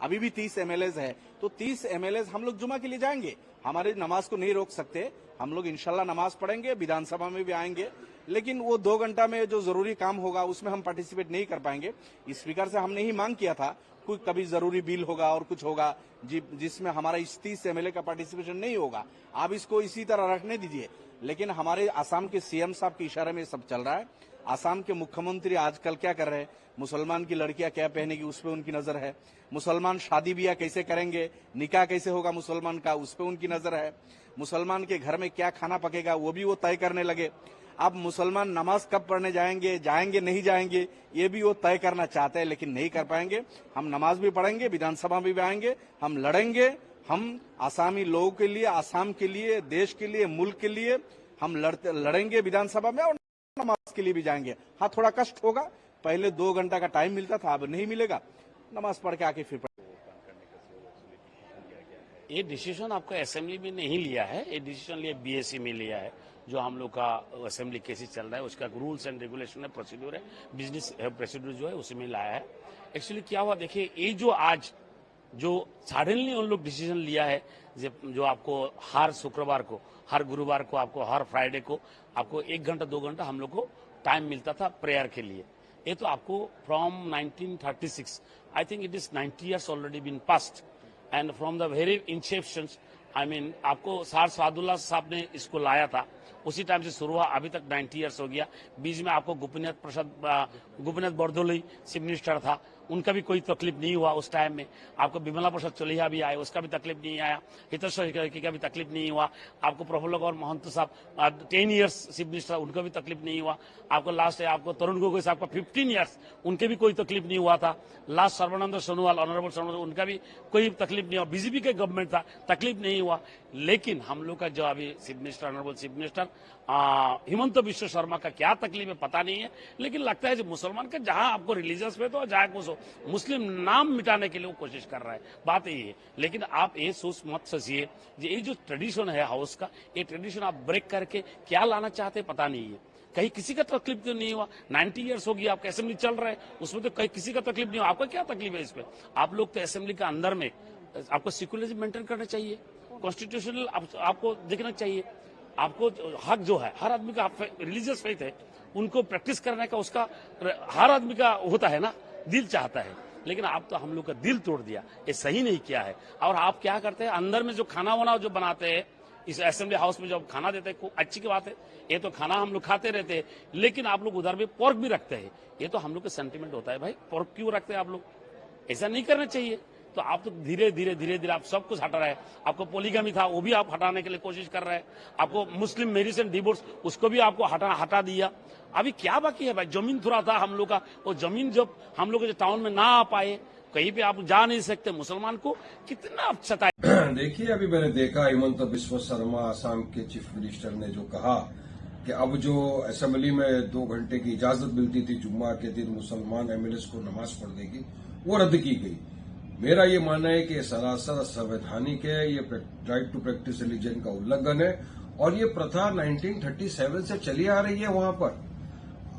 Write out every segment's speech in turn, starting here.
अभी भी 30 एमएलएज है, तो 30 एमएलएज हम लोग जुमा के लिए जाएंगे। हमारे नमाज को नहीं रोक सकते, हम लोग इंशाल्लाह नमाज पढ़ेंगे, विधानसभा में भी आएंगे, लेकिन वो 2 घंटा में जो जरूरी काम होगा उसमें हम पार्टिसिपेट नहीं कर पाएंगे। स्पीकर से हमने ही मांग किया था कोई कभी जरूरी बिल होगा और कुछ होगा जिसमें हमारा इस 30 एमएलए का पार्टिसिपेशन नहीं होगा, आप इसको इसी तरह रखने दीजिए। लेकिन हमारे आसाम के सीएम साहब के इशारे में सब चल रहा है। आसाम के मुख्यमंत्री आजकल क्या कर रहे हैं, मुसलमान की लड़कियां क्या पहनेगी उस पर उनकी नजर है, मुसलमान शादी ब्याह कैसे करेंगे, निकाह कैसे होगा मुसलमान का उस पर उनकी नजर है, मुसलमान के घर में क्या खाना पकेगा वो भी वो तय करने लगे। अब मुसलमान नमाज कब पढ़ने जाएंगे नहीं जाएंगे ये भी वो तय करना चाहते हैं, लेकिन नहीं कर पाएंगे। हम नमाज भी पढ़ेंगे, विधानसभा में भी आएंगे, हम लड़ेंगे, हम आसामी लोगों के लिए, आसाम के लिए, देश के लिए, मुल्क के लिए हम लड़ेंगे विधानसभा में और नमाज के लिए भी जाएंगे। हाँ, थोड़ा कष्ट होगा, पहले 2 घंटा का टाइम मिलता था, अब नहीं मिलेगा, नमाज पढ़ के आके फिर ये डिसीजन आपका असेंबली में नहीं लिया है, ये डिसीजन लिया बीएससी में लिया है। जो हम लोग का असेंबली केसेस चल रहा है उसका रूल्स एंड रेगुलेशन है, प्रोसीड्यूर है, बिजनेस प्रोसीड्यूर जो है उसी में लाया है। एक्चुअली क्या हुआ देखिए, ये जो आज जो सडनली उन लोग डिसीजन लिया है, जो आपको हर शुक्रवार को, हर गुरुवार को, आपको हर फ्राइडे को आपको 1 घंटा 2 घंटा हम लोग को टाइम मिलता था प्रेयर के लिए। ये तो आपको from 1936 I think it is 90 years already been past and from the very inceptions I mean आपको सार सादुल्ला साहब ने इसको लाया था, उसी टाइम से शुरू हुआ, अभी तक 90 ईयर्स हो गया। बीच में आपको गोपीनाथ बरदोली चीफ मिनिस्टर था, उनका भी कोई तकलीफ नहीं हुआ उस टाइम में। आपको विमला प्रसाद चौलिहा भी आए, उसका भी तकलीफ नहीं आया, हितेश्वर का भी तकलीफ नहीं हुआ। आपको प्रफुल्ल गौर महंत साहब 10 ईयर्स चीफ मिनिस्टर, उनका भी तकलीफ नहीं हुआ। आपको लास्ट है आपको तरुण गोगोई साहब का 15 ईयर्स, उनके भी कोई तकलीफ नहीं हुआ था। लास्ट सर्बानंद सोनोवाल, ऑनरेबल सोनोवाल, उनका भी कोई तकलीफ नहीं हुआ। बीजेपी के गवर्नमेंट था, तकलीफ नहीं हुआ। लेकिन हम लोग का जो अभी chief minister, honourable chief minister Himanta Biswa Sharma का क्या तकलीफ है पता नहीं है, लेकिन लगता है जो मुसलमान का जहां आपको रिलीजियस पे तो जहां को मुस्लिम नाम मिटाने के लिए वो कोशिश कर रहा है, बात यही है। लेकिन आप ये सोच मत सोचिए, ये जो ट्रेडिशन है हाउस का, ये ट्रेडिशन आप ब्रेक करके क्या लाना चाहते हैं पता नहीं है। कहीं किसी का तकलीफ तो नहीं हुआ, 90 ईयर्स हो गया, आपका असेंबली चल रहा है, उसमें तो कहीं किसी का तकलीफ नहीं हुआ। आपका क्या तकलीफ है इस पे? आप लोग तो असेंबली के अंदर में आपको सेक्युलरिज्म मेंटेन करना चाहिए, कॉन्स्टिट्यूशनल आपको देखना चाहिए। आपको हक जो है, हर आदमी का रिलीजियस फेथ है, उनको प्रैक्टिस करने का उसका हर आदमी का होता है ना, दिल चाहता है। लेकिन आप तो हम लोग का दिल तोड़ दिया, ये सही नहीं किया है। और आप क्या करते हैं, अंदर में जो खाना वाना जो बनाते हैं इस असेंबली हाउस में, जब खाना देते हैं अच्छी की बात है, ये तो खाना हम लोग खाते रहते हैं, लेकिन आप लोग उधर भी पोर्क भी रखते हैं। ये तो हम लोग का सेंटिमेंट होता है, भाई पोर्क क्यों रखते हैं आप लोग? ऐसा नहीं करना चाहिए। तो आप तो धीरे धीरे आप सब कुछ हटा रहे हैं। आपको पोलीगमी था वो भी आप हटाने के लिए कोशिश कर रहे हैं। आपको मुस्लिम मैरिज एंड डिवोर्स उसको भी आपको हटा दिया। अभी क्या बाकी है भाई? जमीन थोड़ा था हम लोग का, वो जमीन जब हम लोग टाउन में ना आ पाए, कहीं पे आप जा नहीं सकते, मुसलमान को कितना सताए। देखिए, अभी मैंने देखा हिमंत बिश्व शर्मा आसाम के चीफ मिनिस्टर ने जो कहा कि अब जो असेंबली में 2 घंटे की इजाजत मिलती थी जुम्मा के दिन मुसलमान एमएलए को नमाज पढ़ने की, वो रद्द की गई। मेरा ये मानना है कि ये सरासर असंवैधानिक है, ये राइट टू प्रैक्टिस रिलीजन का उल्लंघन है और ये प्रथा 1937 से चली आ रही है। वहां पर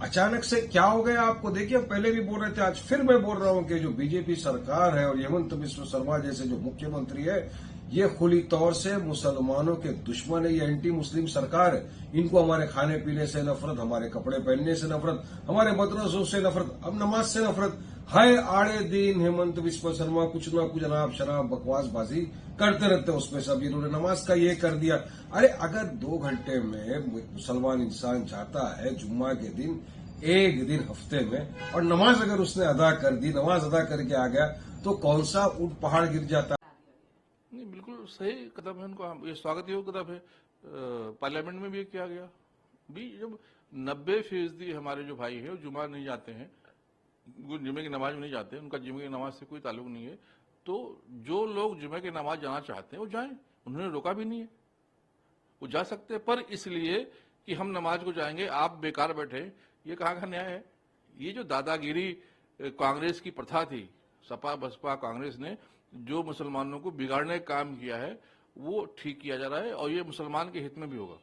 अचानक से क्या हो गया आपको? देखिए, पहले भी बोल रहे थे, आज फिर मैं बोल रहा हूं कि जो बीजेपी सरकार है और हेमंत बिश्व शर्मा जैसे जो मुख्यमंत्री है, ये खुली तौर से मुसलमानों के दुश्मन है, ये एंटी मुस्लिम सरकार है। इनको हमारे खाने पीने से नफरत, हमारे कपड़े पहनने से नफरत, हमारे मदरसों से नफरत, अब नमाज से नफरत है। आड़े दिन हेमंत बिश्व शर्मा कुछ ना कुछ अनाप शराब बकवासबाजी करते रहते हैं, उसमें सब इन्होंने नमाज का ये कर दिया। अरे अगर 2 घंटे में मुसलमान इंसान जाता है जुम्मा के दिन, एक दिन हफ्ते में, और नमाज अगर उसने अदा कर दी, नमाज अदा करके आ गया, तो कौन सा ऊंट पहाड़ गिर जाता? नहीं, बिल्कुल सही कदम है, उनको ये स्वागत योग्य कदम है। पार्लियामेंट में भी किया गया भी, जब 90% हमारे जो भाई है वो जुमा नहीं जाते हैं, जुमे की नमाज में नहीं जाते, उनका जुमे की नमाज से कोई ताल्लुक नहीं है, तो जो लोग जुमे की नमाज जाना चाहते हैं वो जाएं, उन्होंने रोका भी नहीं है, वो जा सकते हैं। पर इसलिए कि हम नमाज को जाएंगे, आप बेकार बैठे, ये कहाँ का न्याय है? ये जो दादागिरी कांग्रेस की प्रथा थी, सपा बसपा कांग्रेस ने जो मुसलमानों को बिगाड़ने का काम किया है, वो ठीक किया जा रहा है और ये मुसलमान के हित में भी होगा।